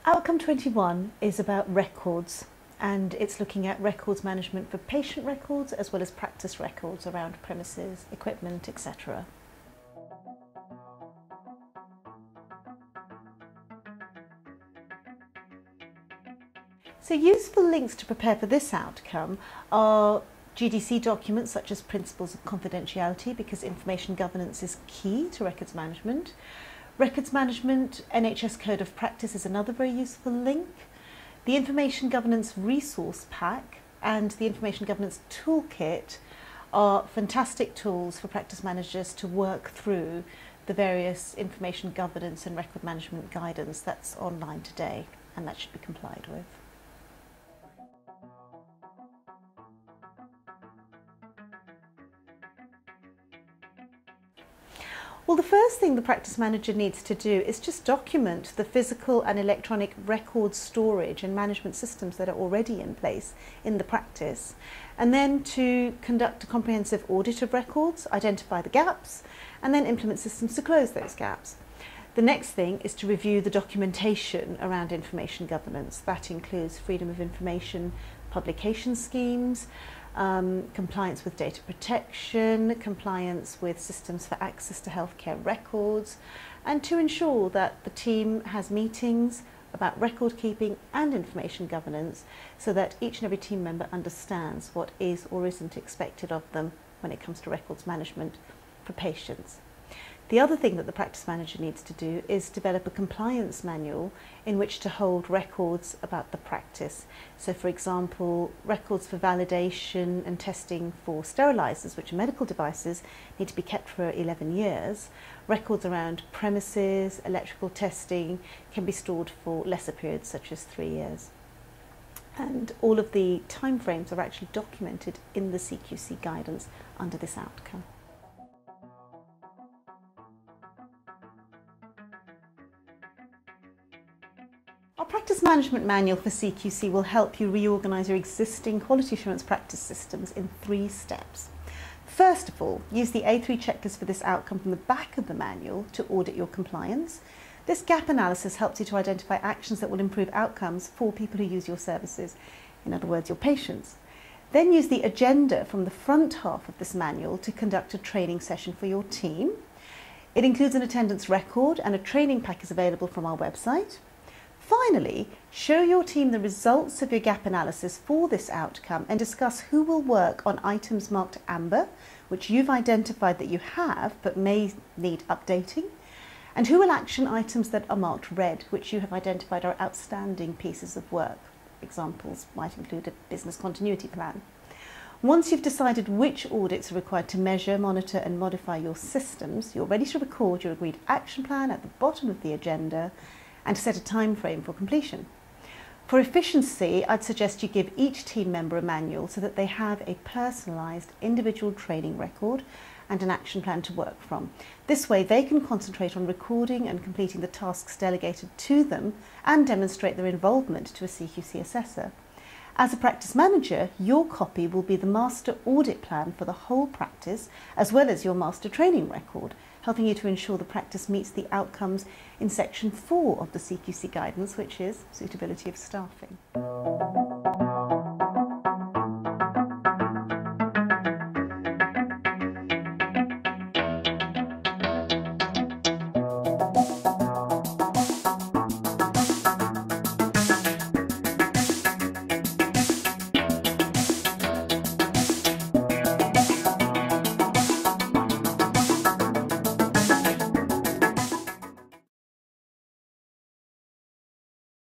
Outcome 21 is about records, and it's looking at records management for patient records as well as practice records around premises, equipment, etc. So useful links to prepare for this outcome are GDC documents such as Principles of Confidentiality, because information governance is key to records management. Records Management NHS Code of Practice is another very useful link. The Information Governance Resource Pack and the Information Governance Toolkit are fantastic tools for practice managers to work through the various information governance and record management guidance that's online today, and that should be complied with. Well, the first thing the practice manager needs to do is just document the physical and electronic record storage and management systems that are already in place in the practice, and then to conduct a comprehensive audit of records, identify the gaps, and then implement systems to close those gaps. The next thing is to review the documentation around information governance. That includes freedom of information publication schemes, compliance with data protection, compliance with systems for access to healthcare records, and to ensure that the team has meetings about record keeping and information governance so that each and every team member understands what is or isn't expected of them when it comes to records management for patients. The other thing that the practice manager needs to do is develop a compliance manual in which to hold records about the practice. So for example, records for validation and testing for sterilisers, which are medical devices, need to be kept for 11 years. Records around premises, electrical testing can be stored for lesser periods such as 3 years. And all of the timeframes are actually documented in the CQC guidance under this outcome. Our practice management manual for CQC will help you reorganise your existing quality assurance practice systems in 3 steps. First of all, use the A3 checklist for this outcome from the back of the manual to audit your compliance. This gap analysis helps you to identify actions that will improve outcomes for people who use your services, in other words, your patients. Then use the agenda from the front half of this manual to conduct a training session for your team. It includes an attendance record, and a training pack is available from our website. Finally, show your team the results of your gap analysis for this outcome and discuss who will work on items marked amber, which you've identified that you have but may need updating, and who will action items that are marked red, which you have identified are outstanding pieces of work. Examples might include a business continuity plan. Once you've decided which audits are required to measure, monitor and modify your systems, you're ready to record your agreed action plan at the bottom of the agenda and to set a time frame for completion. For efficiency, I'd suggest you give each team member a manual so that they have a personalised individual training record and an action plan to work from. This way they can concentrate on recording and completing the tasks delegated to them and demonstrate their involvement to a CQC assessor. As a practice manager, your copy will be the master audit plan for the whole practice, as well as your master training record, helping you to ensure the practice meets the outcomes in section 4 of the CQC guidance, which is suitability of staffing.